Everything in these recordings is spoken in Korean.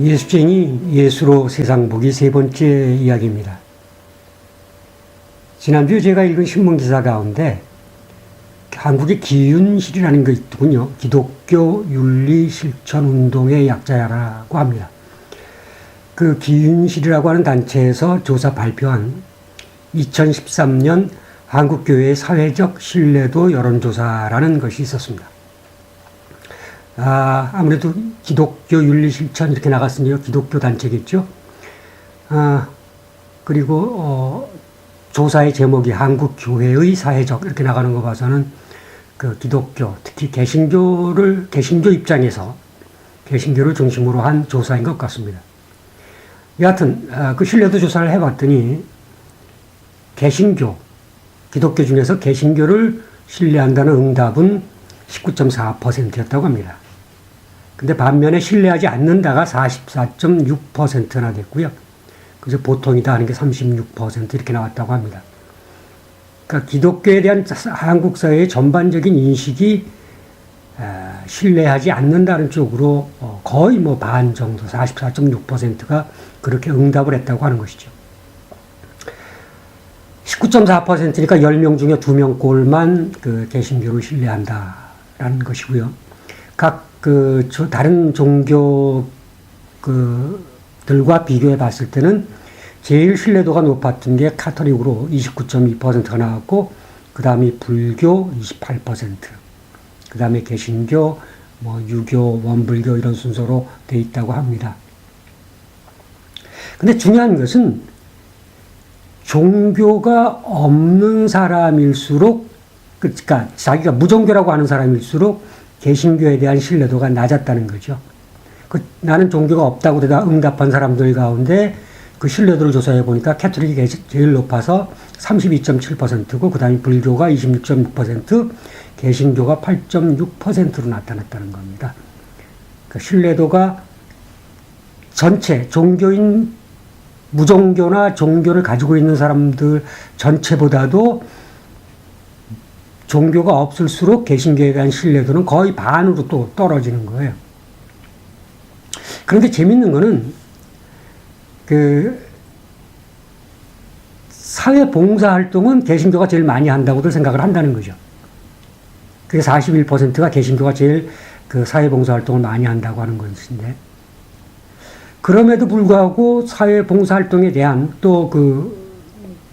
예수쟁이 예수로 세상 보기 세 번째 이야기입니다. 지난주에 제가 읽은 신문기사 가운데 한국의 기윤실이라는 게 있더군요. 기독교 윤리실천운동의 약자라고 합니다. 그 기윤실이라고 하는 단체에서 조사 발표한 2013년 한국교회의 사회적 신뢰도 여론조사라는 것이 있었습니다. 아무래도 기독교 윤리실천 이렇게 나갔으니까 기독교 단체겠죠. 그리고 조사의 제목이 한국교회의 사회적 이렇게 나가는 거 봐서는 그 기독교, 특히 개신교 입장에서 개신교를 중심으로 한 조사인 것 같습니다. 여하튼 그 신뢰도 조사를 해봤더니 기독교 중에서 개신교를 신뢰한다는 응답은 19.4%였다고 합니다. 근데 반면에 신뢰하지 않는다가 44.6%나 됐고요. 그래서 보통이다 하는 게 36% 이렇게 나왔다고 합니다. 그러니까 기독교에 대한 한국 사회의 전반적인 인식이 신뢰하지 않는다는 쪽으로 거의 반 정도, 44.6%가 그렇게 응답을 했다고 하는 것이죠. 19.4%니까 10명 중에 2명 꼴만 그 개신교를 신뢰한다라는 것이고요. 각 다른 종교 들과 비교해 봤을 때는 제일 신뢰도가 높았던 게 카톨릭으로 29.2%가 나왔고, 그 다음이 불교 28%, 그 다음에 개신교, 유교, 원불교 이런 순서로 돼 있다고 합니다. 근데 중요한 것은 종교가 없는 사람일수록, 그러니까 자기가 무종교라고 하는 사람일수록 개신교에 대한 신뢰도가 낮았다는 거죠. 나는 종교가 없다고 응답한 사람들 가운데 그 신뢰도를 조사해 보니까 캐톨릭이 제일 높아서 32.7%고, 그 다음에 불교가 26.6%, 개신교가 8.6%로 나타났다는 겁니다. 그 신뢰도가 전체 종교인 무종교나 종교를 가지고 있는 사람들 전체보다도 종교가 없을수록 개신교에 대한 신뢰도는 거의 반으로 또 떨어지는 거예요. 그런데 재밌는 거는 사회 봉사 활동은 개신교가 제일 많이 한다고들 생각을 한다는 거죠. 그게 41%가 개신교가 제일 사회 봉사 활동을 많이 한다고 하는 것인데, 그럼에도 불구하고 사회 봉사 활동에 대한 또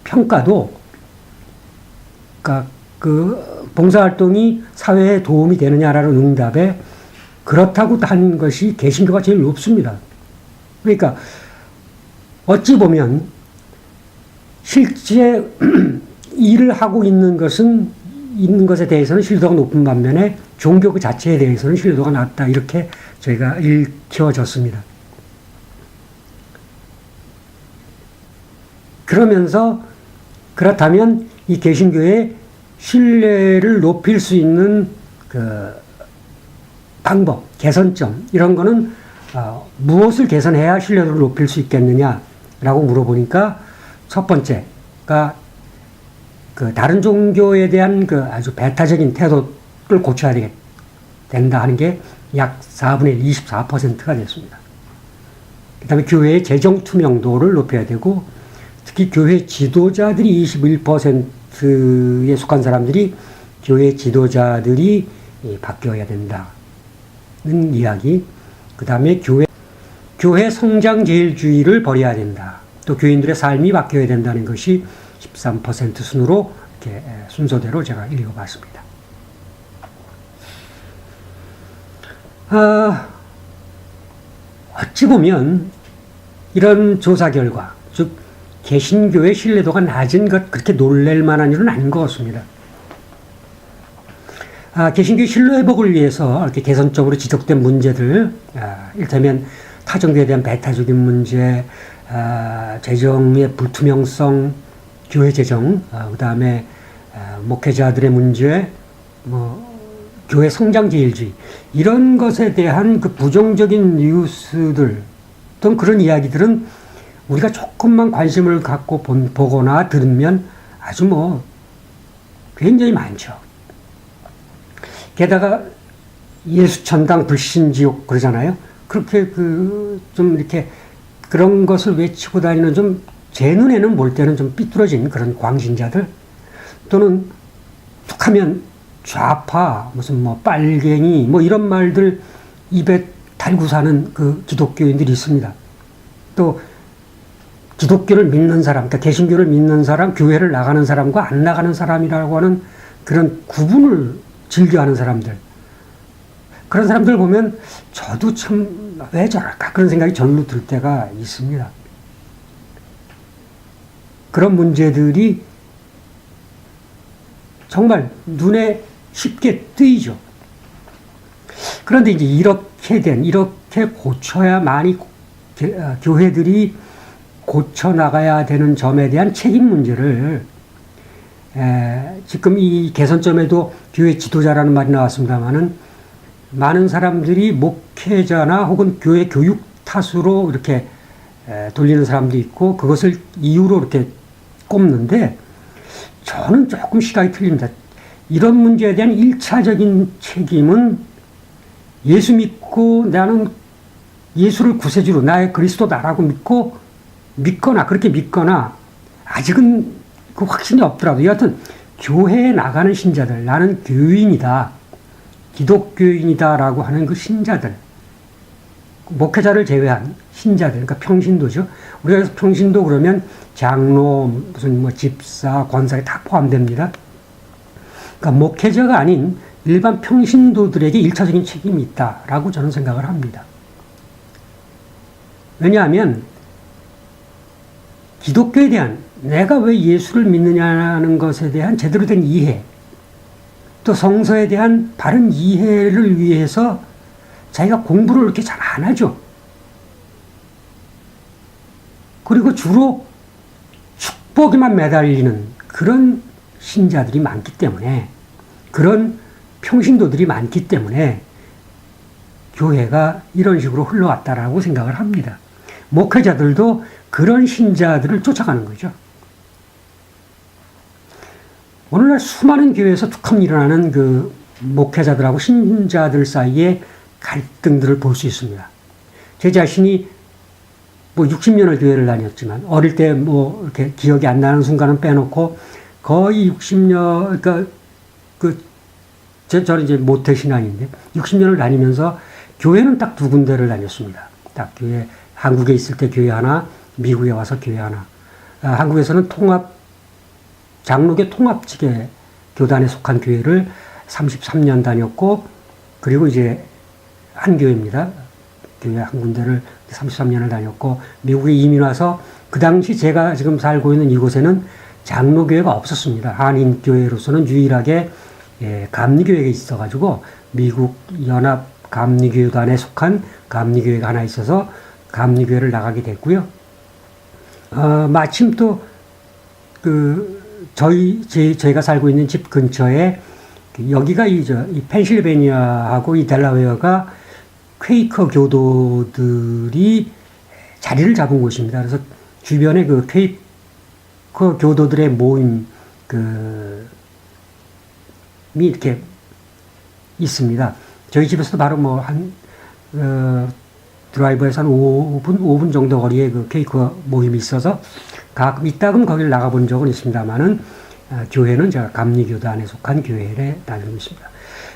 평가도, 그러니까 봉사 활동이 사회에 도움이 되느냐라는 응답에 그렇다고 하는 것이 개신교가 제일 높습니다. 그러니까 어찌 보면 실제 일을 하고 있는 것에 대해서는 신뢰도가 높은 반면에 종교 그 자체에 대해서는 신뢰도가 낮다, 이렇게 저희가 읽혀졌습니다. 그러면서 그렇다면 이 개신교의 신뢰를 높일 수 있는 방법, 개선점 이런 거는 무엇을 개선해야 신뢰도를 높일 수 있겠느냐라고 물어보니까 첫 번째가 다른 종교에 대한 아주 배타적인 태도를 고쳐야 된다 하는 게 약 4분의 1, 24%가 됐습니다. 그 다음에 교회의 재정 투명도를 높여야 되고, 특히 교회 지도자들이 21%에 속한 사람들이 교회 지도자들이 바뀌어야 된다는 이야기. 그 다음에 교회 성장제일주의를 버려야 된다. 또 교인들의 삶이 바뀌어야 된다는 것이 13% 순으로 이렇게 순서대로 제가 읽어봤습니다. 어찌 보면 이런 조사 결과, 즉 개신교의 신뢰도가 낮은 것, 그렇게 놀랄 만한 일은 아닌 것 같습니다. 개신교의 신뢰회복을 위해서 이렇게 개선적으로 지적된 문제들, 이를테면 타종교에 대한 배타적인 문제, 재정의 불투명성, 교회 재정, 그 다음에 목회자들의 문제, 교회 성장제일주의, 이런 것에 대한 부정적인 뉴스들 또는 그런 이야기들은 우리가 조금만 관심을 갖고 보거나 들으면 아주 굉장히 많죠. 게다가 예수천당 불신지옥 그러잖아요. 그렇게 좀 이렇게 그런 것을 외치고 다니는 좀 제 눈에는 볼 때는 좀 삐뚤어진 그런 광신자들 또는 툭하면 좌파 무슨 뭐 빨갱이 뭐 이런 말들 입에 달고 사는 그 기독교인들이 있습니다. 또 기독교를 믿는 사람, 그러니까 개신교를 믿는 사람, 교회를 나가는 사람과 안 나가는 사람이라고 하는 그런 구분을 즐겨하는 사람들. 그런 사람들 보면 저도 참 왜 저럴까 그런 생각이 절로 들 때가 있습니다. 그런 문제들이 정말 눈에 쉽게 뜨이죠. 그런데 이제 이렇게 고쳐야만이 교회들이 고쳐 나가야 되는 점에 대한 책임 문제를 지금 이 개선점에도 교회 지도자라는 말이 나왔습니다만은 많은 사람들이 목회자나 혹은 교회 교육 탓으로 이렇게 돌리는 사람도 있고 그것을 이유로 이렇게 꼽는데 저는 조금 시각이 틀립니다. 이런 문제에 대한 1차적인 책임은 예수 믿고 나는 예수를 구세주로 나의 그리스도다라고 믿거나 그렇게 믿거나 아직은 그 확신이 없더라도 여하튼 교회에 나가는 신자들 나는 교인이다. 기독교인이다라고 하는 그 신자들 목회자를 제외한 신자들 그러니까 평신도죠. 우리가 그래서 평신도 그러면 장로 무슨 뭐 집사 권사에 다 포함됩니다. 그러니까 목회자가 아닌 일반 평신도들에게 1차적인 책임이 있다라고 저는 생각을 합니다. 왜냐하면 기독교에 대한 내가 왜 예수를 믿느냐는 것에 대한 제대로 된 이해 또 성서에 대한 바른 이해를 위해서 자기가 공부를 이렇게 잘 안 하죠. 그리고 주로 축복에만 매달리는 그런 신자들이 많기 때문에 그런 평신도들이 많기 때문에 교회가 이런 식으로 흘러왔다라고 생각을 합니다. 목회자들도 그런 신자들을 쫓아가는 거죠. 오늘날 수많은 교회에서 툭하면 일어나는 그 목회자들하고 신자들 사이의 갈등들을 볼 수 있습니다. 제 자신이 뭐 60년을 교회를 다녔지만 어릴 때 뭐 이렇게 기억이 안 나는 순간은 빼놓고 거의 60년 그러니까 저는 이제 모태 신앙인데 60년을 다니면서 교회는 딱 두 군데를 다녔습니다. 딱 교회 한국에 있을 때 교회 하나, 미국에 와서 교회 하나. 한국에서는 장로교 통합직의 교단에 속한 교회를 33년 다녔고 그리고 이제 한 교회입니다. 교회 한 군데를 33년을 다녔고 미국에 이민 와서 그 당시 제가 지금 살고 있는 이곳에는 장로교회가 없었습니다. 한인교회로서는 유일하게 감리교회가 있어가지고 미국 연합 감리교단에 속한 감리교회가 하나 있어서 감리교회를 나가게 됐고요. 마침 또 저희가 살고 있는 집 근처에 여기가 이 펜실베니아하고 이 델라웨어가 퀘이커 교도들이 자리를 잡은 곳입니다. 그래서 주변에 그 퀘이커 교도들의 모임 이 이렇게 있습니다. 저희 집에서도 바로 뭐 드라이브에서 한 5분 정도 거리에 그 퀘이커 모임이 있어서 가끔 이따금 거기를 나가본 적은 있습니다만은 교회는 제가 감리교단에 속한 교회에 다니고 있습니다.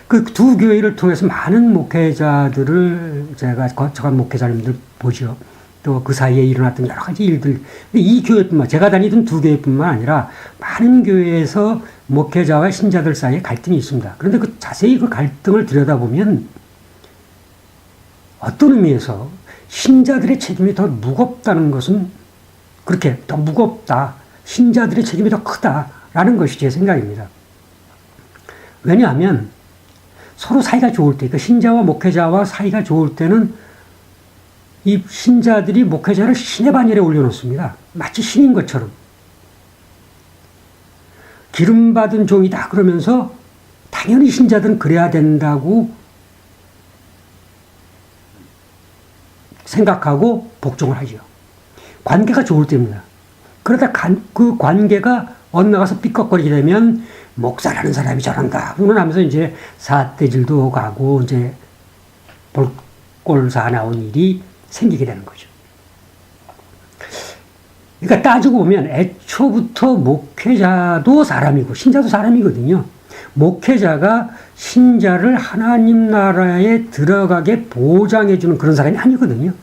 그 두 교회를 통해서 많은 목회자들을 제가 거쳐간 목회자님들 보죠. 또 그 사이에 일어났던 여러 가지 일들. 근데 이 교회뿐만, 제가 다니던 두 교회뿐만 아니라 많은 교회에서 목회자와 신자들 사이에 갈등이 있습니다. 그런데 자세히 그 갈등을 들여다보면 어떤 의미에서 신자들의 책임이 더 무겁다는 것은 그렇게 더 무겁다. 신자들의 책임이 더 크다라는 것이 제 생각입니다. 왜냐하면 서로 사이가 좋을 때, 그러니까 신자와 목회자와 사이가 좋을 때는 이 신자들이 목회자를 신의 반열에 올려놓습니다. 마치 신인 것처럼. 기름받은 종이다 그러면서 당연히 신자들은 그래야 된다고 생각하고 복종을 하죠. 관계가 좋을 때입니다. 그러다 그 관계가 엇나가서 삐걱거리게 되면 목사라는 사람이 저런다. 훈훈하면서 이제 사태질도 가고 이제 꼴 사나운 일이 생기게 되는 거죠. 그러니까 따지고 보면 애초부터 목회자도 사람이고 신자도 사람이거든요. 목회자가 신자를 하나님 나라에 들어가게 보장해주는 그런 사람이 아니거든요.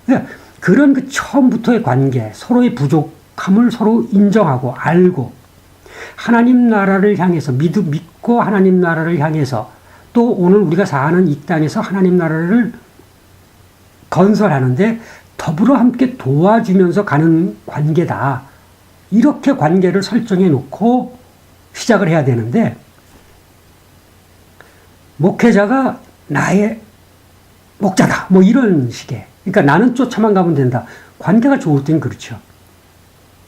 그러니까 그런 그 처음부터의 관계, 서로의 부족함을 서로 인정하고 알고 하나님 나라를 향해서 믿고 하나님 나라를 향해서 또 오늘 우리가 사는 이 땅에서 하나님 나라를 건설하는데 더불어 함께 도와주면서 가는 관계다. 이렇게 관계를 설정해 놓고 시작을 해야 되는데 목회자가 나의 목자다. 뭐 이런 식의. 그러니까 나는 쫓아만 가면 된다. 관계가 좋을 땐 그렇죠.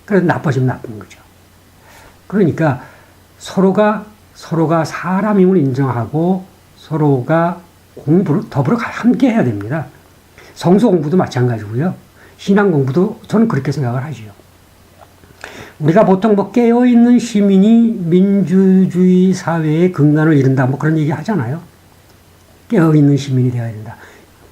그래서 나빠지면 나쁜 거죠. 그러니까 서로가 사람임을 인정하고 서로가 공부를 더불어 함께 해야 됩니다. 성서 공부도 마찬가지고요. 신앙 공부도 저는 그렇게 생각을 하지요. 우리가 보통 뭐 깨어있는 시민이 민주주의 사회의 근간을 이룬다 뭐 그런 얘기 하잖아요. 깨어있는 시민이 되어야 된다.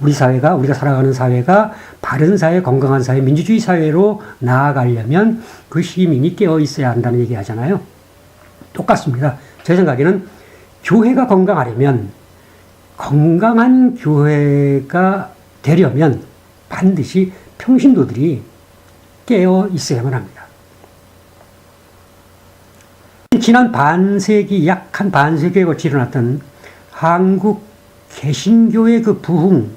우리가 살아가는 사회가 바른 사회, 건강한 사회, 민주주의 사회로 나아가려면 그 시민이 깨어있어야 한다는 얘기 하잖아요. 똑같습니다. 제 생각에는 교회가 건강하려면 건강한 교회가 되려면 반드시 평신도들이 깨어 있어야만 합니다. 지난 약 한 반세기에 걸쳐 일어났던 한국 개신교의 그 부흥,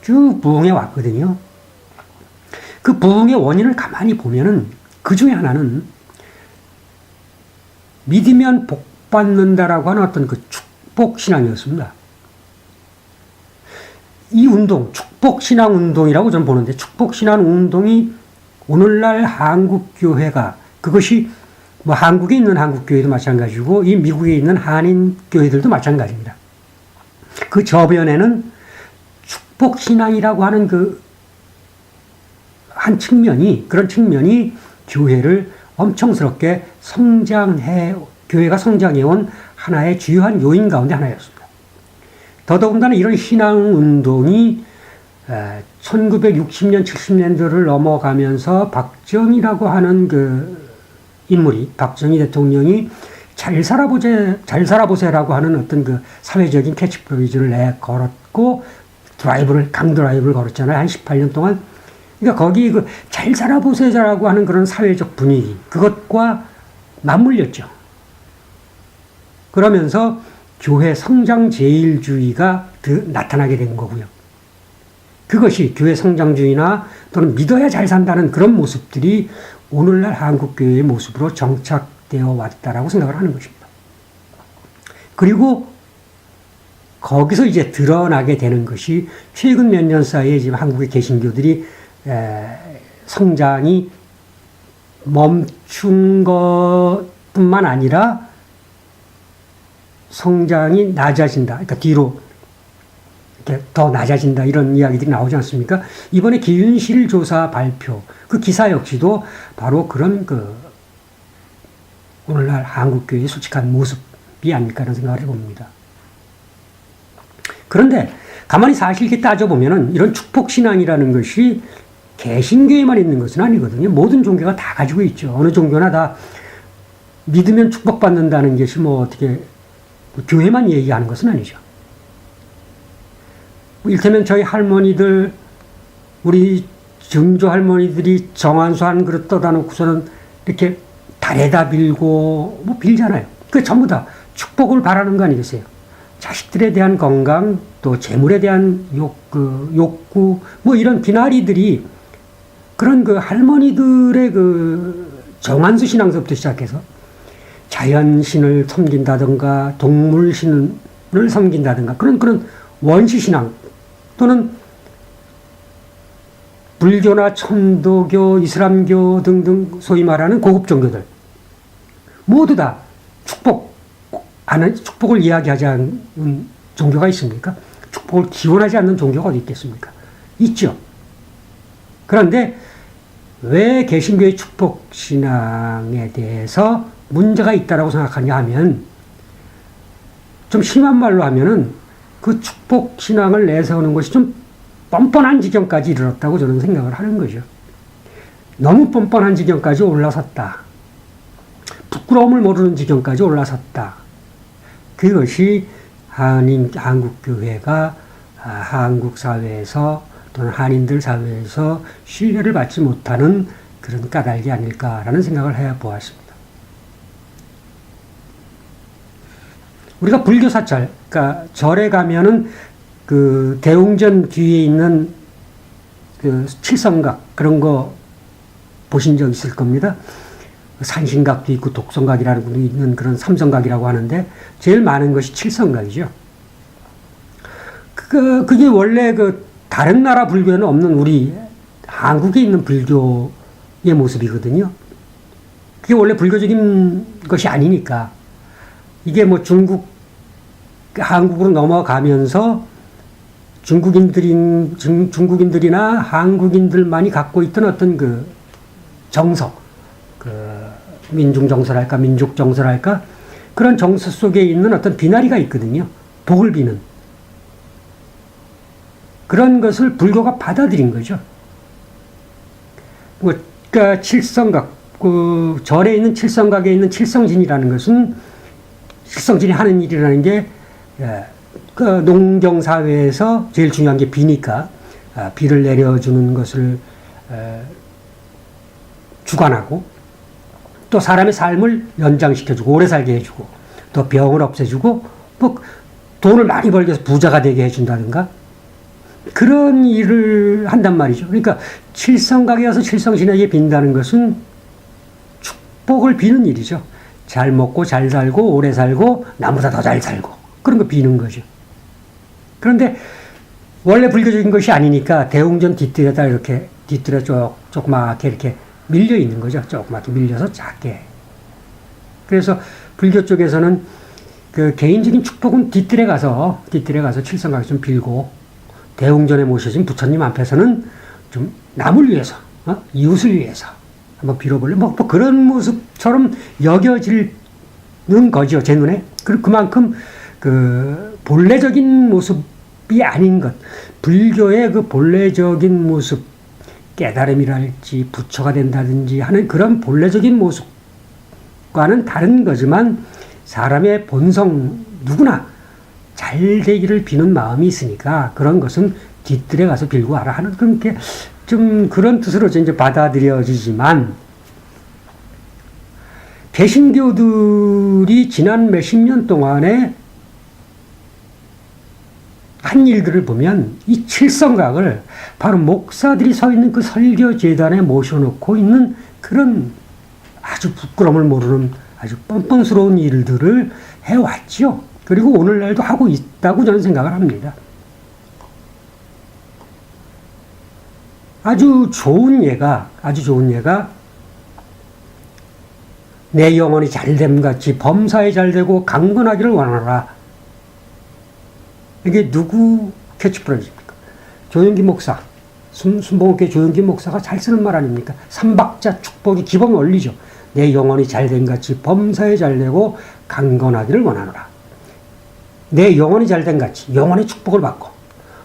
쭉 부흥해 왔거든요. 그 부흥의 원인을 가만히 보면은 그 중에 하나는 믿으면 복 받는다라고 하는 어떤 그 축복신앙이었습니다. 이 운동, 축복신앙운동이라고 저는 보는데 축복신앙운동이 오늘날 한국교회가 그것이 뭐 한국에 있는 한국교회도 마찬가지고 이 미국에 있는 한인교회들도 마찬가지입니다. 그 저변에는 축복신앙이라고 하는 그런 측면이 교회를 엄청스럽게 교회가 성장해온 하나의 주요한 요인 가운데 하나였습니다. 더더군다나 이런 신앙운동이 1960년, 70년대를 넘어가면서 박정희라고 하는 박정희 대통령이 잘 살아보세라고 하는 어떤 그 사회적인 캐치프레이즈를 내걸었고 강드라이브를 걸었잖아요. 한 18년 동안. 그러니까 거기 잘 살아보세라고 하는 그런 사회적 분위기, 그것과 맞물렸죠. 그러면서 교회 성장제일주의가 나타나게 된 거고요. 그것이 교회 성장주의나 또는 믿어야 잘 산다는 그런 모습들이 오늘날 한국교회의 모습으로 정착되어 왔다라고 생각을 하는 것입니다. 그리고 거기서 이제 드러나게 되는 것이 최근 몇 년 사이에 지금 한국의 개신교들이 성장이 멈춘 것뿐만 아니라 성장이 낮아진다. 그러니까 뒤로 이렇게 더 낮아진다. 이런 이야기들이 나오지 않습니까? 이번에 기윤실 조사 발표, 그 기사 역시도 바로 그런 오늘날 한국교회의 솔직한 모습이 아닐까 하는 생각을 해봅니다. 그런데 가만히 사실 이렇게 따져보면은 이런 축복신앙이라는 것이 개신교에만 있는 것은 아니거든요. 모든 종교가 다 가지고 있죠. 어느 종교나 다 믿으면 축복받는다는 것이 어떻게 교회만 얘기하는 것은 아니죠. 이를테면 저희 할머니들, 우리 증조 할머니들이 정한수 한 그릇 떠다 놓고서는 이렇게 달에다 빌고 빌잖아요. 그 전부 다 축복을 바라는 거 아니겠어요? 자식들에 대한 건강, 또 재물에 대한 욕구, 이런 기나리들이 그런 할머니들의 정한수 신앙서부터 시작해서 자연신을 섬긴다든가 동물신을 섬긴다든가 그런 원시신앙 또는 불교나 천도교, 이슬람교 등등 소위 말하는 고급 종교들 모두 다 축복을 이야기하지 않는 종교가 있습니까? 축복을 기원하지 않는 종교가 어디 있겠습니까? 있죠. 그런데 왜 개신교의 축복신앙에 대해서 문제가 있다라고 생각하냐 하면 좀 심한 말로 하면은 그 축복 신앙을 내세우는 것이 좀 뻔뻔한 지경까지 이르렀다고 저는 생각을 하는 거죠. 너무 뻔뻔한 지경까지 올라섰다. 부끄러움을 모르는 지경까지 올라섰다. 그것이 한국교회가 한국 사회에서 또는 한인들 사회에서 신뢰를 받지 못하는 그런 까닭이 아닐까라는 생각을 해보았습니다. 우리가 불교 사찰, 그러니까 절에 가면은 그 대웅전 뒤에 있는 그 칠성각 그런 거 보신 적 있을 겁니다. 산신각도 있고 독성각이라는 것도 있는 그런 삼성각이라고 하는데 제일 많은 것이 칠성각이죠. 그게 원래 그 다른 나라 불교에는 없는 우리 한국에 있는 불교의 모습이거든요. 그게 원래 불교적인 것이 아니니까 이게 뭐 한국으로 넘어가면서 중국인들이나 한국인들만이 갖고 있던 어떤 그 정서, 그 민중 정서랄까, 민족 정서랄까, 그런 정서 속에 있는 어떤 비나리가 있거든요. 복을 비는. 그런 것을 불교가 받아들인 거죠. 그러니까 칠성각, 그 절에 있는 칠성각에 있는 칠성진이라는 것은 칠성진이 하는 일이라는 게 그 농경 사회에서 제일 중요한 게 비니까 비를 내려주는 것을 주관하고 또 사람의 삶을 연장시켜주고 오래 살게 해주고 또 병을 없애주고 뭐 돈을 많이 벌게 해서 부자가 되게 해준다든가 그런 일을 한단 말이죠. 그러니까 칠성각에 와서 칠성신에게 빈다는 것은 축복을 비는 일이죠. 잘 먹고 잘 살고 오래 살고 나보다 더 잘 살고 그런 거 비는 거죠. 그런데 원래 불교적인 것이 아니니까 대웅전 뒤뜰에다 이렇게 뒤뜰에 조그맣게 이렇게 밀려 있는 거죠. 조그맣게 밀려서 작게. 그래서 불교 쪽에서는 그 개인적인 축복은 뒤뜰에 가서 칠성각에 좀 빌고 대웅전에 모셔진 부처님 앞에서는 좀 남을 위해서, 이웃을 위해서 한번 빌어볼래? 뭐 그런 모습처럼 여겨지는 거죠, 제 눈에. 그만큼 그 본래적인 모습이 아닌 것, 불교의 그 본래적인 모습, 깨달음이랄지 부처가 된다든지 하는 그런 본래적인 모습과는 다른 거지만 사람의 본성 누구나 잘 되기를 비는 마음이 있으니까 그런 것은 뒤뜰에 가서 빌고 와라 하는 그렇게 좀 그런 뜻으로 이제 받아들여지지만 개신교들이 지난 몇십 년 동안에 한 일들을 보면 이 칠성각을 바로 목사들이 서 있는 그 설교 재단에 모셔놓고 있는 그런 아주 부끄러움을 모르는 아주 뻔뻔스러운 일들을 해왔죠. 그리고 오늘날도 하고 있다고 저는 생각을 합니다. 아주 좋은 예가 내 영혼이 잘됨 같이 범사에 잘되고 강건하기를 원하노라. 이게 누구 캐치프레이즈입니까? 조영기 목사, 순복음교회 조영기 목사가 잘 쓰는 말 아닙니까? 삼박자 축복이 기본 원리죠. 내 영혼이 잘됨 같이 범사에 잘되고 강건하기를 원하노라. 내 영혼이 잘된 같이 영혼의 축복을 받고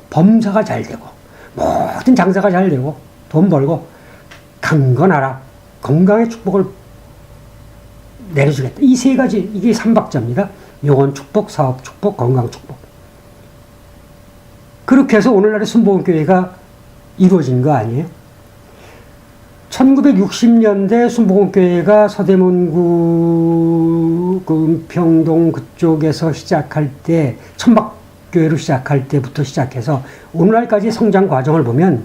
범사가 잘되고 모든 장사가 잘되고 돈 벌고 강건하라. 건강의 축복을 내려주겠다. 이 세 가지, 이게 삼박자입니다. 영혼 축복, 사업 축복, 건강 축복. 그렇게 해서 오늘날의 순복음교회가 이루어진 거 아니에요? 1960년대 순복음교회가 서대문구 은평동 그쪽에서 시작할 때, 천박교회로 시작할 때부터 시작해서 오늘날까지 성장 과정을 보면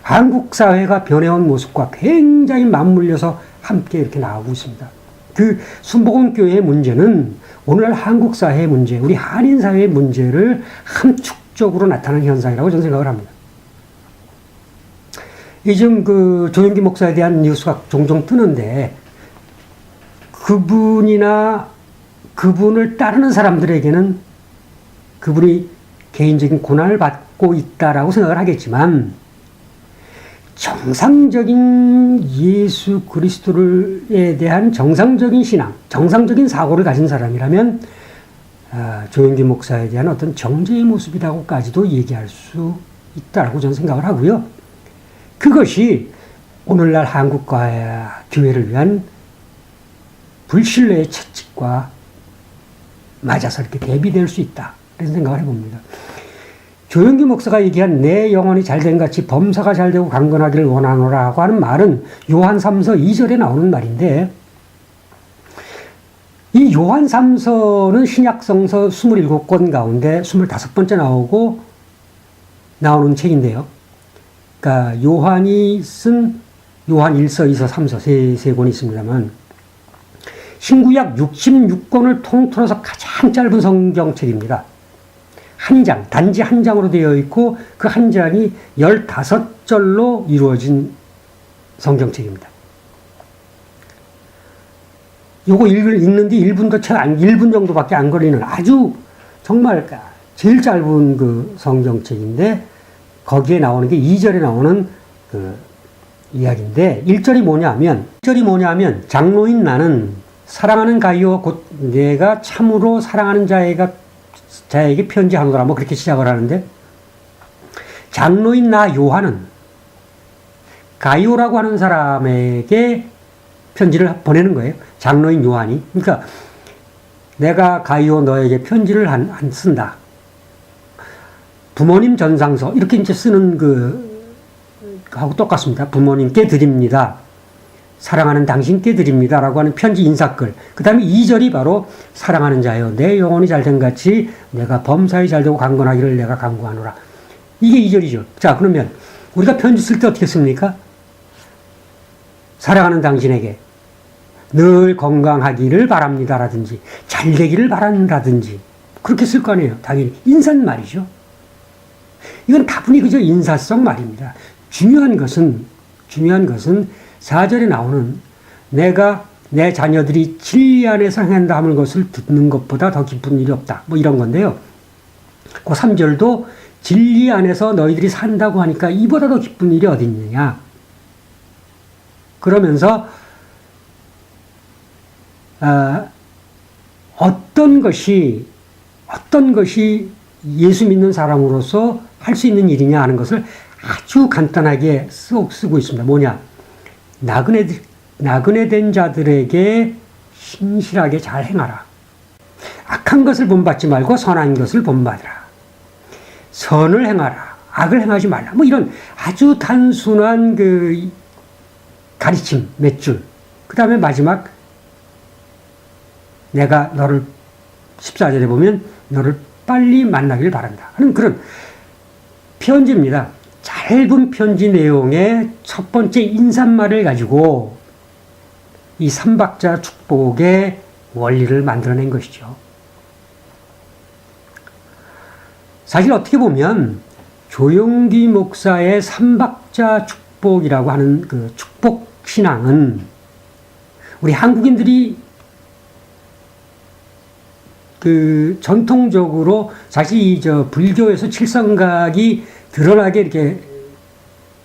한국 사회가 변해온 모습과 굉장히 맞물려서 함께 이렇게 나오고 있습니다. 그 순복음교회의 문제는 오늘날 한국 사회의 문제, 우리 한인 사회의 문제를 함축적으로 나타나는 현상이라고 저는 생각을 합니다. 요즘 그 조영기 목사에 대한 뉴스가 종종 뜨는데 그분이나 그분을 따르는 사람들에게는 그분이 개인적인 고난을 받고 있다라고 생각을 하겠지만 정상적인 예수 그리스도에 대한 정상적인 신앙, 정상적인 사고를 가진 사람이라면 조영기 목사에 대한 어떤 정죄의 모습이라고까지도 얘기할 수 있다고 저는 생각을 하고요. 그것이 오늘날 한국과 교회를 위한 불신뢰의 채찍과 맞아서 이렇게 대비될 수 있다. 이런 생각을 해봅니다. 조영기 목사가 얘기한 내 영혼이 잘된 같이 범사가 잘되고 강건하기를 원하노라고 하는 말은 요한 3서 2절에 나오는 말인데, 이 요한 3서는 신약성서 27권 가운데 25번째 나오는 책인데요. 그러니까 요한이 쓴 요한 1서, 2서, 3서 세 권이 있습니다만, 신구약 66권을 통틀어서 가장 짧은 성경책입니다. 한 장, 단지 한 장으로 되어 있고 그 한 장이 15절로 이루어진 성경책입니다. 요거 읽는데 1분도 채 1분 정도밖에 안 걸리는 아주 정말 제일 짧은 그 성경책인데, 거기에 나오는 게 2절에 나오는 그 이야기인데, 1절이 뭐냐면 장로인 나는 사랑하는 가이오 곧 내가 참으로 사랑하는 자에게 편지하노라, 뭐 그렇게 시작을 하는데, 장로인 나 요한은 가이오라고 하는 사람에게 편지를 보내는 거예요. 장로인 요한이. 그러니까 내가 가이오 너에게 편지를 안 쓴다. 부모님 전상서 이렇게 이제 쓰는 하고 똑같습니다. 부모님께 드립니다. 사랑하는 당신께 드립니다라고 하는 편지 인사글. 그 다음에 2절이 바로 사랑하는 자여 내 영혼이 잘된 같이 내가 범사에 잘되고 강건하기를 내가 간구하노라. 이게 2절이죠. 자, 그러면 우리가 편지 쓸 때 어떻게 씁니까? 사랑하는 당신에게 늘 건강하기를 바랍니다라든지 잘되기를 바란다든지 그렇게 쓸 거 아니에요. 당연히 인사말이죠. 이건 다분히 그저 인사성 말입니다. 중요한 것은 4절에 나오는 내가 내 자녀들이 진리 안에서 행한다 하는 것을 듣는 것보다 더 기쁜 일이 없다. 뭐 이런 건데요. 그 3절도 진리 안에서 너희들이 산다고 하니까 이보다 더 기쁜 일이 어디 있느냐. 그러면서 어떤 것이 예수 믿는 사람으로서 할 수 있는 일이냐 하는 것을 아주 간단하게 쓰고 있습니다. 뭐냐? 나그네 된 자들에게 신실하게 잘 행하라. 악한 것을 본받지 말고 선한 것을 본받으라. 선을 행하라. 악을 행하지 말라. 뭐 이런 아주 단순한 그 가르침 몇 줄. 그 다음에 마지막 내가 너를 14절에 보면 너를 빨리 만나길 바란다 하는 그런 편지입니다. 짧은 편지 내용의 첫 번째 인사말을 가지고 이 삼박자 축복의 원리를 만들어낸 것이죠. 사실 어떻게 보면 조영기 목사의 삼박자 축복이라고 하는 그 축복 신앙은 우리 한국인들이 그 전통적으로 사실 이 불교에서 칠성각이 드러나게 이렇게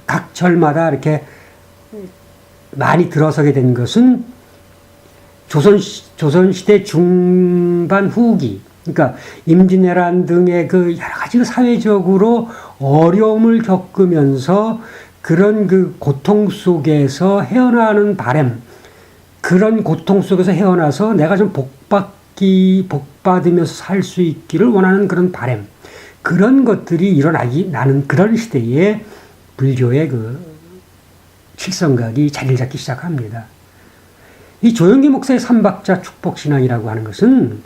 각 절마다 이렇게 많이 들어서게 된 것은 조선시대 중반 후기, 그러니까 임진왜란 등의 그 여러 가지 사회적으로 어려움을 겪으면서 그런 그 고통 속에서 헤어나는 바람, 그런 고통 속에서 헤어나서 내가 좀 복받으면서 살 수 있기를 원하는 그런 바람, 그런 것들이 나는 그런 시대에 불교의 그 칠성각이 자리를 잡기 시작합니다. 이 조영기 목사의 삼박자 축복신앙이라고 하는 것은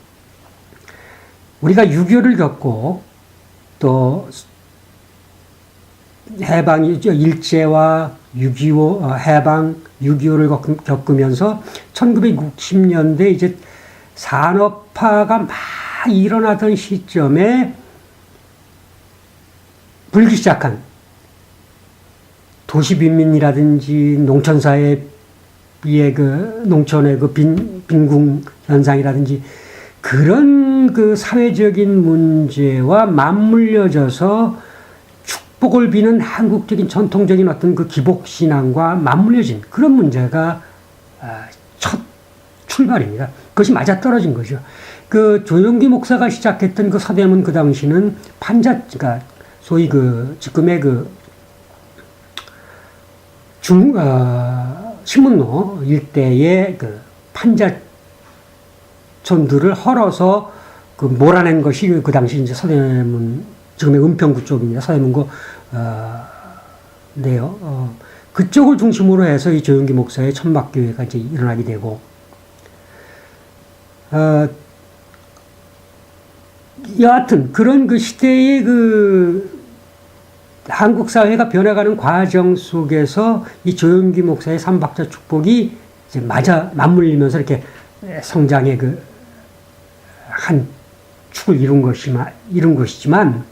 우리가 6.25를 겪고 또 일제와 6.25 해방, 6.25를 겪으면서 1960년대 이제 산업화가 막 일어나던 시점에 불기 시작한 도시빈민이라든지 농촌사회의 농촌의 빈궁 현상이라든지 그런 그 사회적인 문제와 맞물려져서 축복을 비는 한국적인 전통적인 어떤 그 기복신앙과 맞물려진 그런 문제가 첫 출발입니다. 그것이 맞아떨어진 거죠. 그 조용기 목사가 시작했던 그 서대문 그 당시는 그러니까 소위 그 지금의 그 신문로 일대의 그 판자촌들을 헐어서 그 몰아낸 것이 그 당시 이제 서대문, 지금의 은평구 쪽입니다. 서대문구, 네요. 그쪽을 중심으로 해서 이 조용기 목사의 천막교회가 이제 일어나게 되고, 여하튼 그런 그 시대의 그 한국 사회가 변해가는 과정 속에서 이 조용기 목사의 삼박자 축복이 이제 맞물리면서 이렇게 성장의 그 한 축을 이룬 것이지만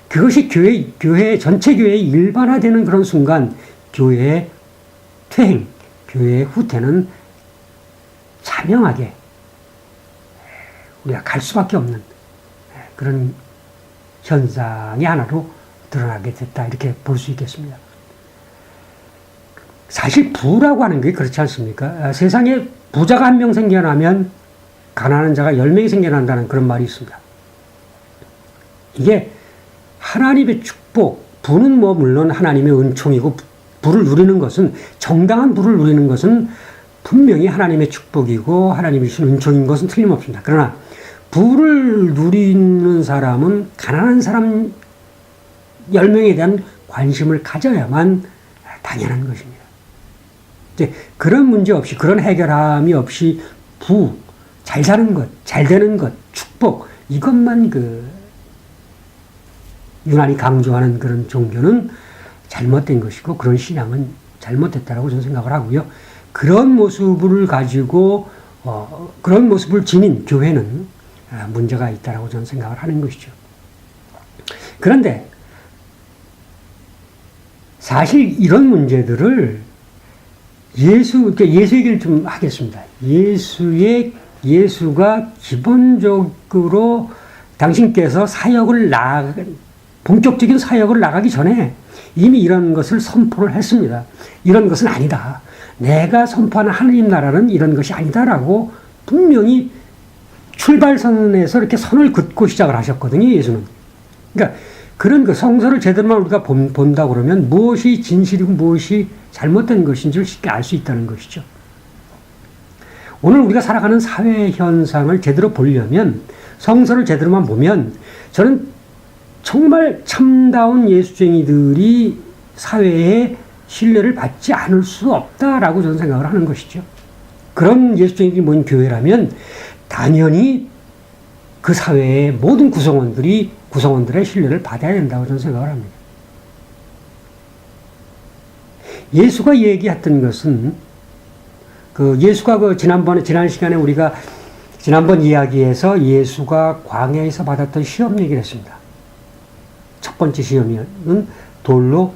그것이 교회 전체 교회의 일반화되는 그런 순간 교회의 퇴행, 교회의 후퇴는 자명하게 우리가 갈 수밖에 없는 그런 현상이 하나로 드러나게 됐다, 이렇게 볼 수 있겠습니다. 사실 부라고 하는 게 그렇지 않습니까? 세상에 부자가 한 명 생겨나면 가난한 자가 10명이 생겨난다는 그런 말이 있습니다. 이게 하나님의 축복, 부는 뭐 물론 하나님의 은총이고, 부를 누리는 것은, 정당한 부를 누리는 것은 분명히 하나님의 축복이고 하나님이 주신 은총인 것은 틀림없습니다. 그러나 부를 누리는 사람은 가난한 사람 10명에 대한 관심을 가져야만 당연한 것입니다. 이제 그런 문제 없이, 그런 해결함이 없이 부, 잘 사는 것, 잘 되는 것, 축복, 이것만 유난히 강조하는 그런 종교는 잘못된 것이고, 그런 신앙은 잘못됐다라고 저는 생각을 하고요. 그런 모습을 가지고, 그런 모습을 지닌 교회는 문제가 있다라고 저는 생각을 하는 것이죠. 그런데 사실 이런 문제들을 예수 얘기를 좀 하겠습니다. 예수가 기본적으로 당신께서 본격적인 사역을 나가기 전에 이미 이런 것을 선포를 했습니다. 이런 것은 아니다. 내가 선포하는 하느님 나라는 이런 것이 아니다라고 분명히 출발선에서 이렇게 선을 긋고 시작을 하셨거든요, 예수는. 그러니까 그런 그 성서를 제대로만 우리가 본다 그러면 무엇이 진실이고 무엇이 잘못된 것인지를 쉽게 알 수 있다는 것이죠. 오늘 우리가 살아가는 사회 현상을 제대로 보려면, 성서를 제대로만 보면, 저는 정말 참다운 예수쟁이들이 사회에 신뢰를 받지 않을 수 없다라고 저는 생각을 하는 것이죠. 그런 예수쟁이들이 모인 교회라면 당연히 그 사회의 모든 구성원들의 신뢰를 받아야 된다고 저는 생각을 합니다. 예수가 얘기했던 것은, 예수가 지난 시간에 우리가 지난번 이야기에서 예수가 광야에서 받았던 시험 얘기를 했습니다. 첫 번째 시험은 돌로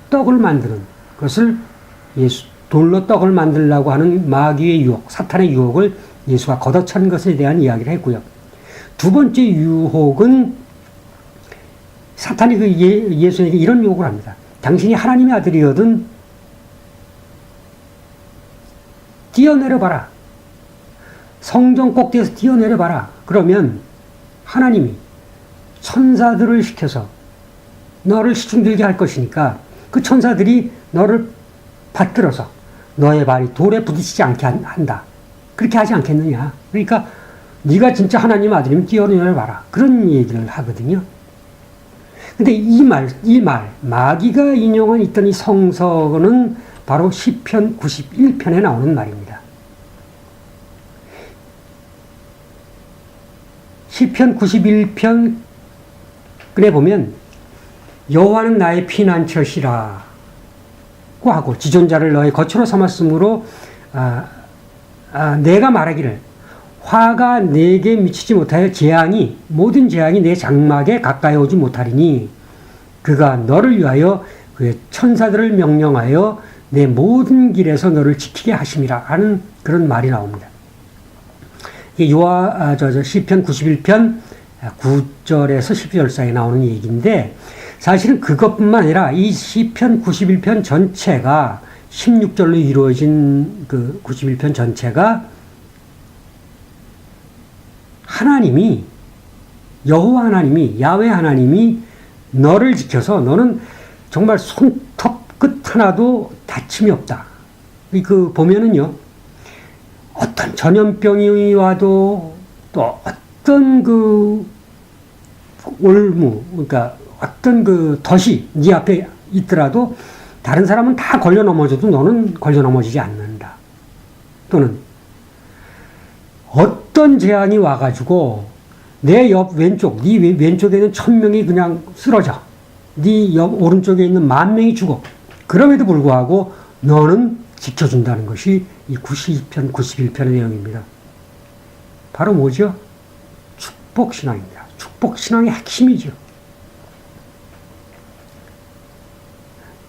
떡을 만드는 것을, 돌로 떡을 만들려고 하는 마귀의 유혹, 사탄의 유혹을 예수가 걷어찬 것에 대한 이야기를 했고요. 두 번째 유혹은 사탄이 예수에게 이런 유혹을 합니다. 당신이 하나님의 아들이거든 뛰어내려봐라. 성전 꼭대기에서 뛰어내려봐라. 그러면 하나님이 천사들을 시켜서 너를 시중들게 할 것이니까 그 천사들이 너를 받들어서 너의 발이 돌에 부딪히지 않게 한다. 그렇게 하지 않겠느냐. 그러니까 네가 진짜 하나님 아들이면 뛰어내려봐라. 그런 얘기를 하거든요. 근데 이 말, 마귀가 인용한 있던 이 성서는 바로 시편 91편에 나오는 말입니다. 시편 91편에 보면 여호와는 나의 피난처시라고 하고 지존자를 너의 거처로 삼았으므로 내가 말하기를 화가 내게 미치지 못하여 모든 재앙이 내 장막에 가까이 오지 못하리니 그가 너를 위하여 그의 천사들을 명령하여 내 모든 길에서 너를 지키게 하심이라 하는 그런 말이 나옵니다. 시편 91편 9절에서 12절 사이에 나오는 얘기인데, 사실은 그것뿐만 아니라 이 시편 91편 전체가 16절로 이루어진 그 91편 전체가 하나님이, 여호와 하나님이, 야훼 하나님이 너를 지켜서 너는 정말 손톱 끝 하나도 다침이 없다. 보면은요, 어떤 전염병이 와도 또 어떤 그러니까 어떤 덫이 네 앞에 있더라도 다른 사람은 다 걸려 넘어져도 너는 걸려 넘어지지 않는다. 또는 어떤 재앙이 와가지고 내 옆 왼쪽, 네 왼쪽에 있는 1000명이 그냥 쓰러져. 네 옆 오른쪽에 있는 10,000명이 죽어. 그럼에도 불구하고 너는 지켜준다는 것이 이 90편, 91편의 내용입니다. 바로 뭐죠? 축복신앙입니다. 축복신앙의 핵심이죠.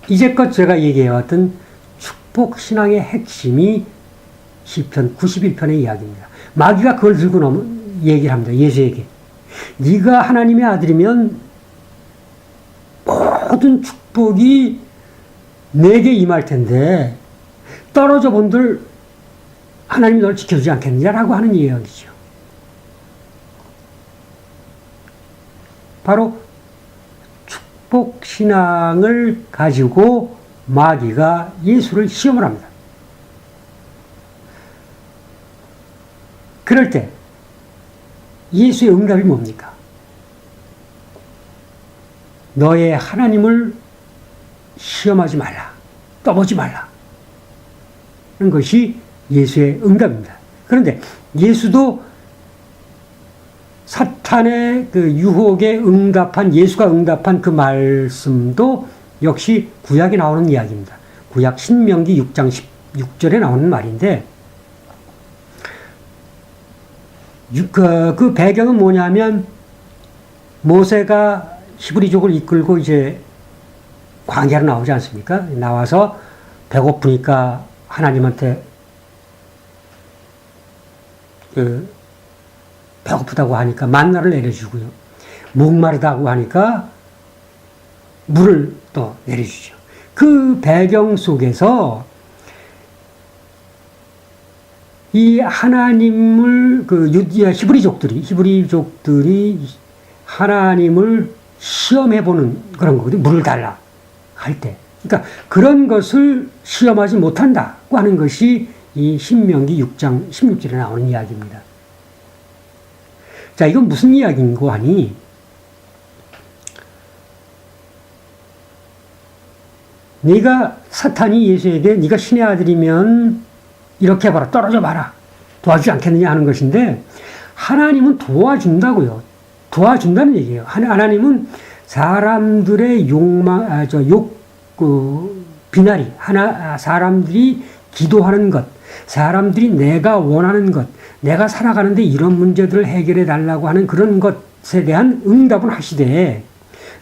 이제껏 제가 얘기해왔던 축복신앙의 핵심이 시편 91편의 이야기입니다. 마귀가 그걸 들고 얘기를 합니다. 예수에게. 네가 하나님의 아들이면 모든 축복이 내게 임할 텐데 떨어져 본들 하나님이 널 지켜주지 않겠느냐라고 하는 이야기죠. 바로 축복신앙을 가지고 마귀가 예수를 시험을 합니다. 그럴 때 예수의 응답이 뭡니까? 너의 하나님을 시험하지 말라. 떠보지 말라. 하는 것이 예수의 응답입니다. 그런데 예수도 사탄의 그 유혹에 예수가 응답한 그 말씀도 역시 구약에 나오는 이야기입니다. 구약 신명기 6장 16절에 나오는 말인데, 그 배경은 뭐냐면, 모세가 히브리족을 이끌고 이제 광야로 나오지 않습니까? 나와서 배고프니까 하나님한테 배고프다고 하니까 만나를 내려주고요. 목마르다고 하니까 물을 또 내려주죠. 그 배경 속에서 이 하나님을 히브리족들이 하나님을 시험해보는 그런 거거든요. 물을 달라 할 때. 그러니까 그런 것을 시험하지 못한다고 하는 것이 이 신명기 6장 16절에 나오는 이야기입니다. 자, 이건 무슨 이야기인고 하니, 사탄이 예수에게 네가 신의 아들이면 이렇게 해봐라, 떨어져 봐라, 도와주지 않겠느냐 하는 것인데, 하나님은 도와준다고요. 도와준다는 얘기예요. 하나님은 사람들의 비나리, 사람들이 기도하는 것, 사람들이 내가 원하는 것, 내가 살아가는데 이런 문제들을 해결해 달라고 하는 그런 것에 대한 응답은 하시되,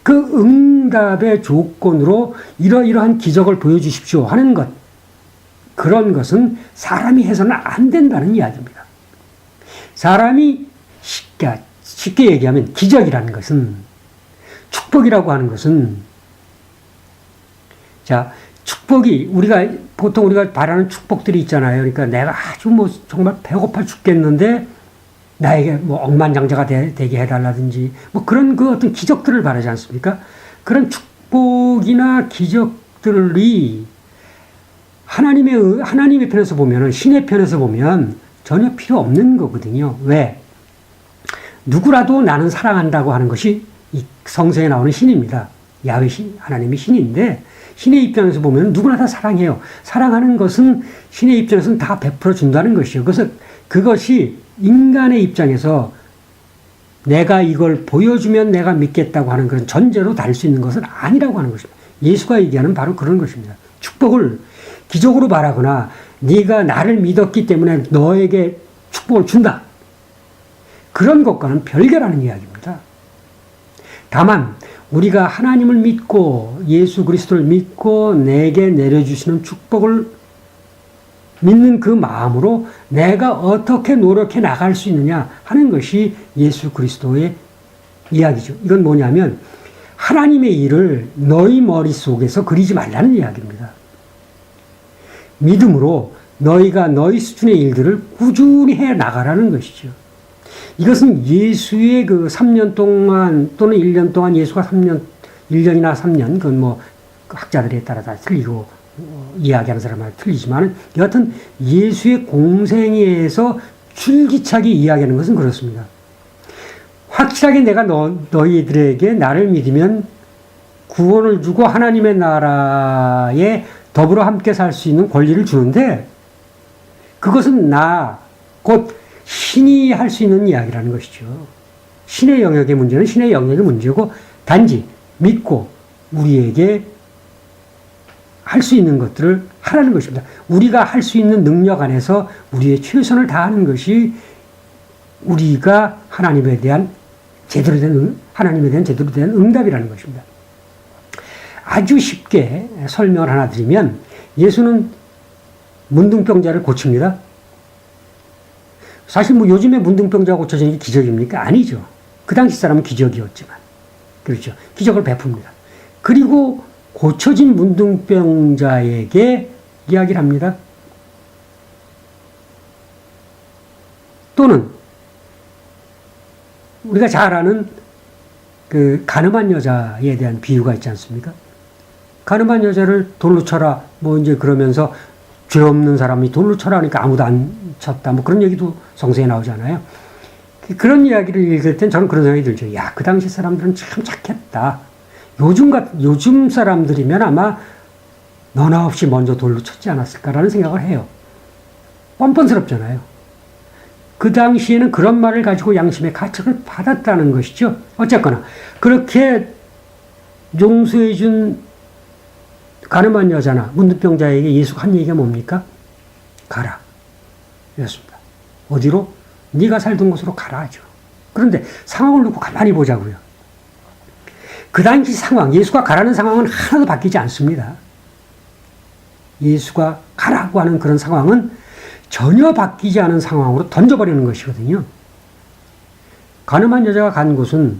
그 응답의 조건으로 이러이러한 기적을 보여주십시오 하는 것, 그런 것은 사람이 해서는 안 된다는 이야기입니다. 사람이 쉽게 얘기하면 기적이라는 것은, 축복이라고 하는 것은, 자, 축복이 보통 우리가 바라는 축복들이 있잖아요. 그러니까 내가 아주 정말 배고파 죽겠는데 나에게 억만장자가 되게 해달라든지 그런 어떤 기적들을 바라지 않습니까? 그런 축복이나 기적들이 하나님의 편에서 보면은, 신의 편에서 보면 전혀 필요 없는 거거든요. 왜? 누구라도 나는 사랑한다고 하는 것이 이 성서에 나오는 신입니다. 야훼 신, 하나님이 신인데, 신의 입장에서 보면 누구나 다 사랑해요. 사랑하는 것은 신의 입장에서는 다 베풀어 준다는 것이요. 그래서 그것이 인간의 입장에서 내가 이걸 보여주면 내가 믿겠다고 하는 그런 전제로 다를 수 있는 것은 아니라고 하는 것입니다. 예수가 얘기하는 바로 그런 것입니다. 축복을 기적으로 바라거나 네가 나를 믿었기 때문에 너에게 축복을 준다, 그런 것과는 별개라는 이야기입니다. 다만 우리가 하나님을 믿고 예수 그리스도를 믿고 내게 내려주시는 축복을 믿는 그 마음으로 내가 어떻게 노력해 나갈 수 있느냐 하는 것이 예수 그리스도의 이야기죠. 이건 뭐냐면 하나님의 일을 너희 머릿속에서 그리지 말라는 이야기입니다. 믿음으로 너희가 너희 수준의 일들을 꾸준히 해 나가라는 것이죠. 이것은 예수의 그 3년 동안 또는 1년 동안 예수가 1년이나 3년, 그건 뭐 학자들에 따라 다 틀리고 이야기하는 사람마다 틀리지만 여하튼 예수의 공생애에서 줄기차게 이야기하는 것은 그렇습니다. 확실하게 내가 너희들에게 나를 믿으면 구원을 주고 하나님의 나라에 더불어 함께 살 수 있는 권리를 주는데 그것은 곧 신이 할 수 있는 이야기라는 것이죠. 신의 영역의 문제는 신의 영역의 문제고 단지 믿고 우리에게 할 수 있는 것들을 하라는 것입니다. 우리가 할 수 있는 능력 안에서 우리의 최선을 다하는 것이 우리가 하나님에 대한 제대로 된 응답이라는 것입니다. 아주 쉽게 설명을 하나 드리면 예수는 문둥병자를 고칩니다. 사실 뭐 요즘에 문둥병자가 고쳐지는 게 기적입니까? 아니죠. 그 당시 사람은 기적이었지만. 그렇죠. 기적을 베풉니다. 그리고 고쳐진 문둥병자에게 이야기를 합니다. 또는 우리가 잘 아는 그 가늠한 여자에 대한 비유가 있지 않습니까? 가늠한 여자를 돌로 쳐라 뭐 이제 그러면서 죄 없는 사람이 돌로 쳐라 하니까 아무도 안 쳤다 뭐 그런 얘기도 성서에 나오잖아요. 그런 이야기를 읽을 땐 저는 그런 생각이 들죠. 야, 그 당시 사람들은 참 착했다. 요즘 사람들이면 아마 너나 없이 먼저 돌로 쳤지 않았을까라는 생각을 해요. 뻔뻔스럽잖아요. 그 당시에는 그런 말을 가지고 양심의 가책을 받았다는 것이죠. 어쨌거나 그렇게 용서해준 가늠한 여자나 문둥병자에게 예수가 한 얘기가 뭡니까? 가라. 이었습니다. 어디로? 네가 살던 곳으로 가라 하죠. 그런데 상황을 놓고 가만히 보자고요. 그 당시 상황, 예수가 가라는 상황은 하나도 바뀌지 않습니다. 예수가 가라고 하는 그런 상황은 전혀 바뀌지 않은 상황으로 던져버리는 것이거든요. 가늠한 여자가 간 곳은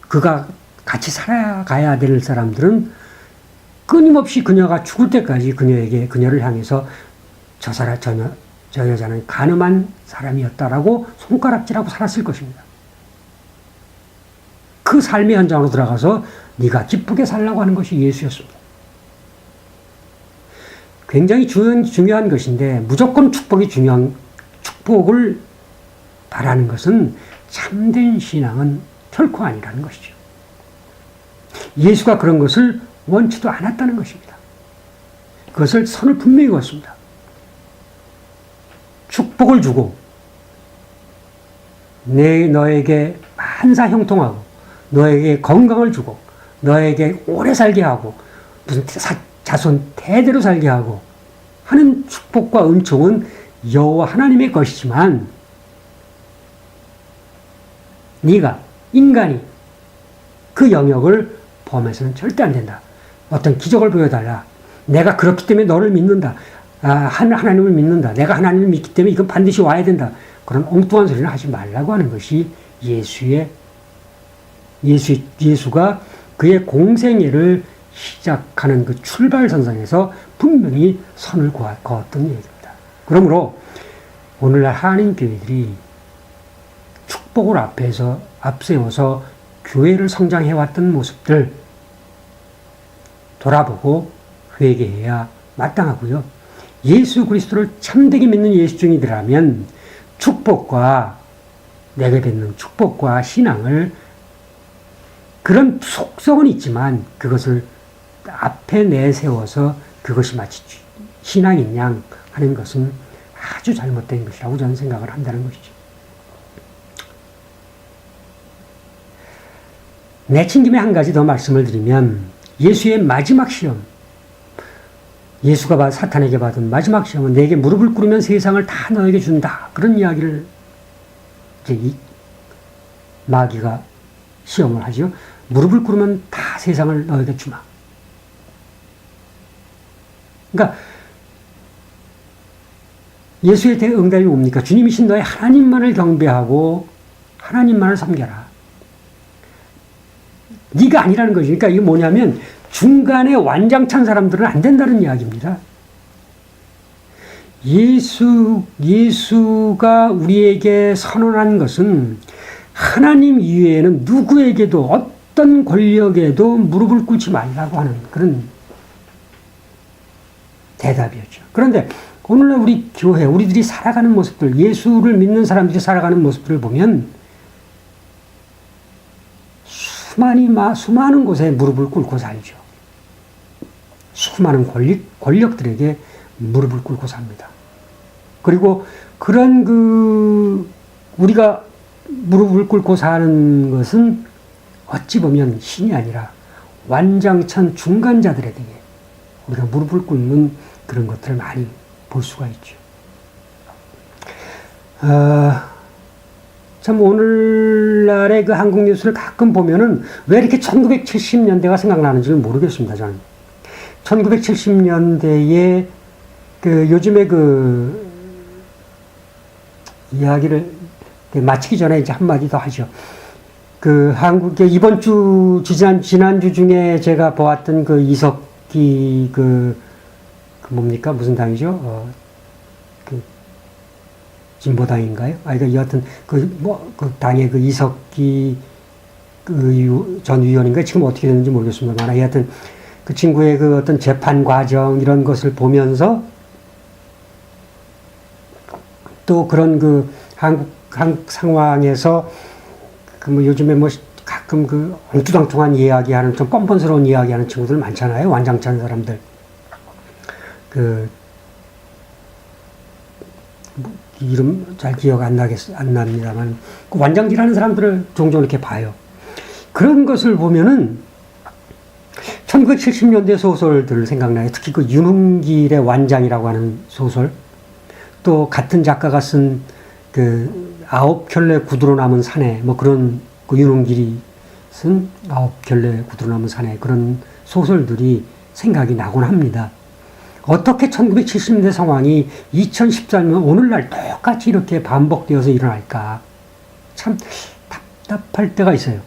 그가 같이 살아가야 될 사람들은 끊임없이 그녀가 죽을 때까지 그녀를 향해서 저 여자는 가늠한 사람이었다라고 손가락질하고 살았을 것입니다. 그 삶의 현장으로 들어가서 네가 기쁘게 살라고 하는 것이 예수였습니다. 굉장히 중요한 것인데 무조건 축복을 바라는 것은 참된 신앙은 결코 아니라는 것이죠. 예수가 그런 것을 원치도 않았다는 것입니다. 그것을 선을 분명히 그었습니다. 축복을 주고 너에게 만사 형통하고 너에게 건강을 주고 너에게 오래 살게 하고 무슨 자손 대대로 살게 하고 하는 축복과 은총은 여호와 하나님의 것이지만 네가 인간이 그 영역을 범해서는 절대 안 된다. 어떤 기적을 보여달라. 내가 그렇기 때문에 너를 믿는다. 하나님을 믿는다. 내가 하나님을 믿기 때문에 이건 반드시 와야 된다. 그런 엉뚱한 소리는 하지 말라고 하는 것이 예수가 그의 공생애를 시작하는 그 출발선상에서 분명히 선을 그었던 얘기입니다. 그러므로 오늘날 한인 교회들이 축복을 앞세워서 교회를 성장해왔던 모습들 돌아보고 회개해야 마땅하고요. 예수 그리스도를 참되게 믿는 예수종이더라면 내게 뱉는 축복과 신앙을 그런 속성은 있지만 그것을 앞에 내세워서 그것이 마치 신앙인 양 하는 것은 아주 잘못된 것이라고 저는 생각을 한다는 것이죠. 내친 김에 한 가지 더 말씀을 드리면 예수의 마지막 시험, 예수가 사탄에게 받은 마지막 시험은 내게 무릎을 꿇으면 세상을 다 너에게 준다. 그런 이야기를 이제 마귀가 시험을 하죠. 무릎을 꿇으면 다 세상을 너에게 주마. 그러니까 예수의 응답이 뭡니까? 주님이신 너의 하나님만을 경배하고 하나님만을 섬겨라. 네가 아니라는 거지. 그러니까 이게 뭐냐면 중간에 완장찬 사람들은 안 된다는 이야기입니다. 예수가 우리에게 선언한 것은 하나님 이외에는 누구에게도 어떤 권력에도 무릎을 꿇지 말라고 하는 그런 대답이었죠. 그런데 오늘날 우리 교회, 우리들이 살아가는 모습들, 예수를 믿는 사람들이 살아가는 모습들을 보면 수많은 곳에 무릎을 꿇고 살죠. 수많은 권력들에게 무릎을 꿇고 삽니다. 그리고 그런 우리가 무릎을 꿇고 사는 것은 어찌 보면 신이 아니라 완장천 중간자들에게 우리가 무릎을 꿇는 그런 것들을 많이 볼 수가 있죠. 참 오늘날의 그 한국 뉴스를 가끔 보면은 왜 이렇게 1970년대가 생각나는지를 모르겠습니다. 저는 1970년대에 요즘에 이야기를 마치기 전에 이제 한마디 더 하죠. 한국의 지난주 중에 제가 보았던 이석기 뭡니까? 무슨 당이죠? 진보당인가요? 여하튼, 당의 이석기 전 의원인가? 지금 어떻게 됐는지 모르겠습니다만, 하여튼, 그 친구의 어떤 재판 과정, 이런 것을 보면서, 또 그런 한국 상황에서, 요즘에 가끔 엉뚱당뚱한 이야기하는, 좀 뻔뻔스러운 이야기하는 친구들 많잖아요. 완장찬 사람들. 이름 잘 기억 안 납니다만, 완장질하는 사람들을 종종 이렇게 봐요. 그런 것을 보면은 1970년대 소설들 생각나요. 특히 윤흥길의 완장이라고 하는 소설, 또 같은 작가가 쓴 9켤레 구두로 남은 사내, 그런 윤흥길이 쓴 9켤레 구두로 남은 사내, 그런 소설들이 생각이 나곤 합니다. 어떻게 1970년대 상황이 2014년 오늘날 똑같이 이렇게 반복되어서 일어날까? 참 답답할 때가 있어요.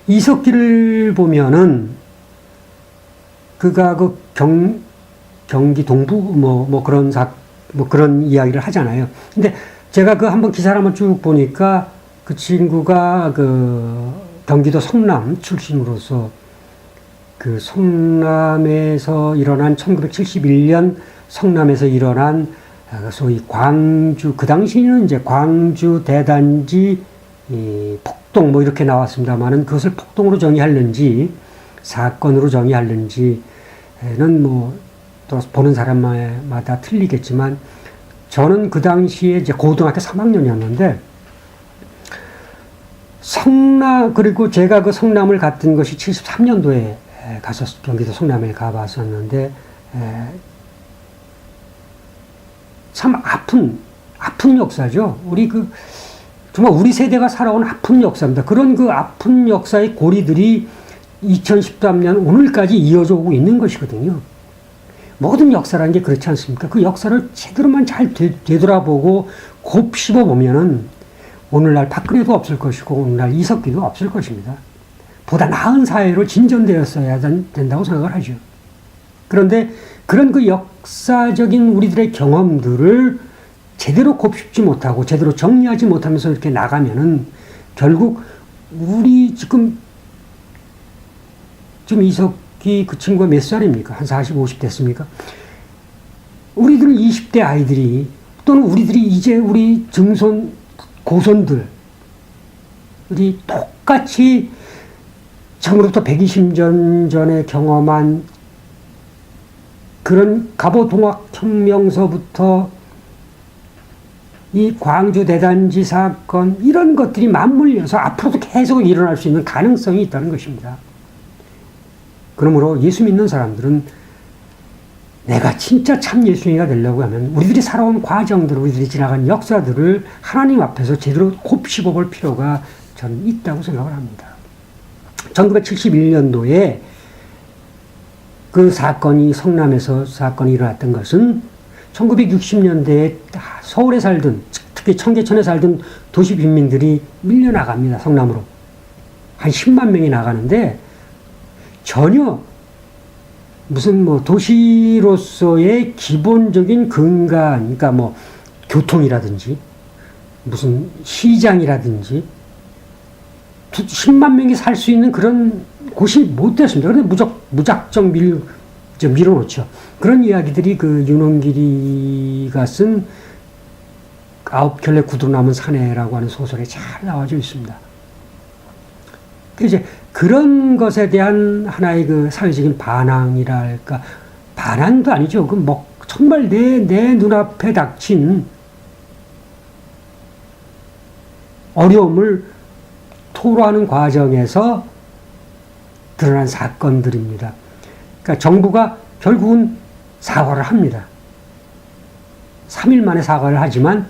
이석기를 보면은 그가 경기 동부 그런 이야기를 하잖아요. 근데 제가 한번 기사를 한번 쭉 보니까 그 친구가 경기도 성남 출신으로서 성남에서 일어난 1971년 성남에서 일어난 소위 광주, 그 당시에는 이제 광주 대단지 폭동 이렇게 나왔습니다만은 그것을 폭동으로 정의하는지 사건으로 정의하는지는 또 보는 사람마다 틀리겠지만 저는 그 당시에 이제 고등학교 3학년이었는데 그리고 제가 성남을 갔던 것이 73년도에 경기도 성남에 가봤었는데, 참 아픈 역사죠. 정말 우리 세대가 살아온 아픈 역사입니다. 그런 아픈 역사의 고리들이 2013년 오늘까지 이어져 오고 있는 것이거든요. 모든 역사라는 게 그렇지 않습니까? 그 역사를 제대로만 잘 되돌아보고 곱씹어 보면은 오늘날 박근혜도 없을 것이고, 오늘날 이석기도 없을 것입니다. 보다 나은 사회로 진전되었어야 된다고 생각을 하죠. 그런데 그런 역사적인 우리들의 경험들을 제대로 곱씹지 못하고 제대로 정리하지 못하면서 이렇게 나가면은 결국 우리 지금 이석기 그 친구가 몇 살입니까? 한 40, 50 됐습니까? 우리들 20대 아이들이 또는 우리들이 이제 우리 고손들이 똑같이 지금으로부터 120년 전에 경험한 그런 갑오동학혁명서부터 이 광주 대단지 사건 이런 것들이 맞물려서 앞으로도 계속 일어날 수 있는 가능성이 있다는 것입니다. 그러므로 예수 믿는 사람들은 내가 진짜 참 예수님이 되려고 하면 우리들이 살아온 과정들, 우리들이 지나간 역사들을 하나님 앞에서 제대로 곱씹어 볼 필요가 저는 있다고 생각을 합니다. 1971년도에 성남에서 사건이 일어났던 것은 1960년대에 서울에 살던, 특히 청계천에 살던 도시 빈민들이 밀려나갑니다. 성남으로. 한 10만 명이 나가는데 전혀 무슨 뭐 도시로서의 기본적인 근간, 그러니까 뭐 교통이라든지 무슨 시장이라든지 10만 명이 살 수 있는 그런 곳이 못 됐습니다. 그런데 무작정 밀어놓죠. 그런 이야기들이 그 윤원길이가 쓴 9켤레 구두로 남은 사내라고 하는 소설에 잘 나와져 있습니다. 이제 그런 것에 대한 하나의 그 사회적인 반항이랄까, 반항도 아니죠. 그 뭐 정말 내 눈앞에 닥친 어려움을 토로하는 과정에서 드러난 사건들입니다. 그러니까 정부가 결국은 사과를 합니다. 3일 만에 사과를 하지만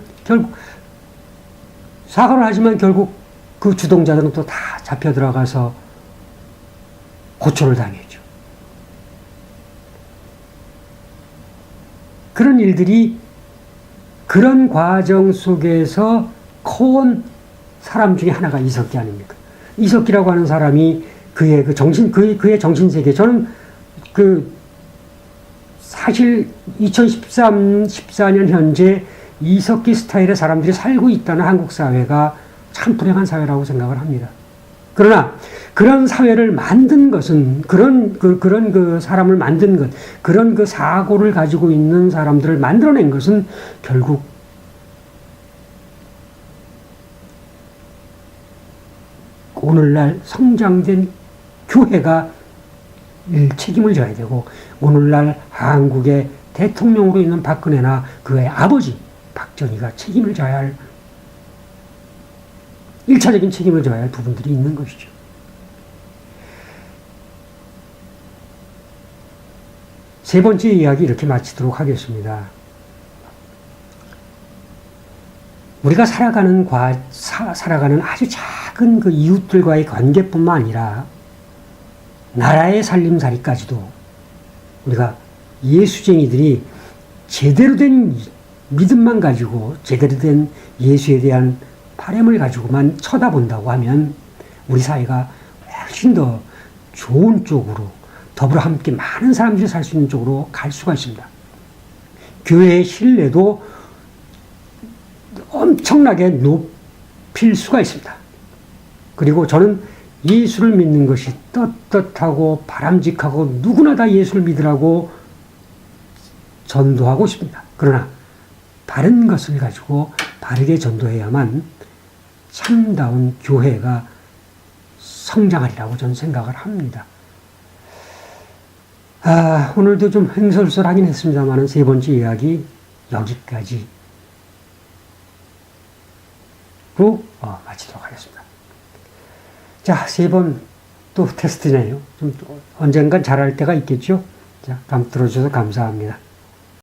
결국 그 주동자들은 또 다 잡혀 들어가서 고초를 당했죠. 그런 일들이 그런 과정 속에서 커온 사람 중에 하나가 이석기 아닙니까? 이석기라고 하는 사람이 그의 정신세계, 저는 사실 2014년 현재 이석기 스타일의 사람들이 살고 있다는 한국 사회가 참 불행한 사회라고 생각을 합니다. 그러나 그런 사회를 만든 것은 그런 그 사람을 만든 것, 그런 그 사고를 가지고 있는 사람들을 만들어낸 것은 결국 오늘날 성장된 교회가 책임을 져야 되고, 오늘날 한국의 대통령으로 있는 박근혜나 그의 아버지 박정희가 책임을 져야 할, 1차적인 책임을 져야 할 부분들이 있는 것이죠. 세 번째 이야기 이렇게 마치도록 하겠습니다. 우리가 살아가는 아주 작은 그 이웃들과의 관계뿐만 아니라 나라의 살림살이까지도 우리가 예수쟁이들이 제대로 된 믿음만 가지고, 제대로 된 예수에 대한 바램을 가지고만 쳐다본다고 하면 우리 사회가 훨씬 더 좋은 쪽으로, 더불어 함께 많은 사람들이 살 수 있는 쪽으로 갈 수가 있습니다. 교회의 신뢰도 엄청나게 높일 수가 있습니다. 그리고 저는 예수를 믿는 것이 떳떳하고 바람직하고 누구나 다 예수를 믿으라고 전도하고 싶습니다. 그러나 바른 것을 가지고 바르게 전도해야만 참다운 교회가 성장하리라고 저는 생각을 합니다. 오늘도 좀 횡설설하긴 했습니다만 세 번째 이야기 여기까지로 마치도록 하겠습니다. 자, 세 번 또 테스트네요. 좀 언젠간 잘할 때가 있겠죠. 자, 들어주셔서 감사합니다.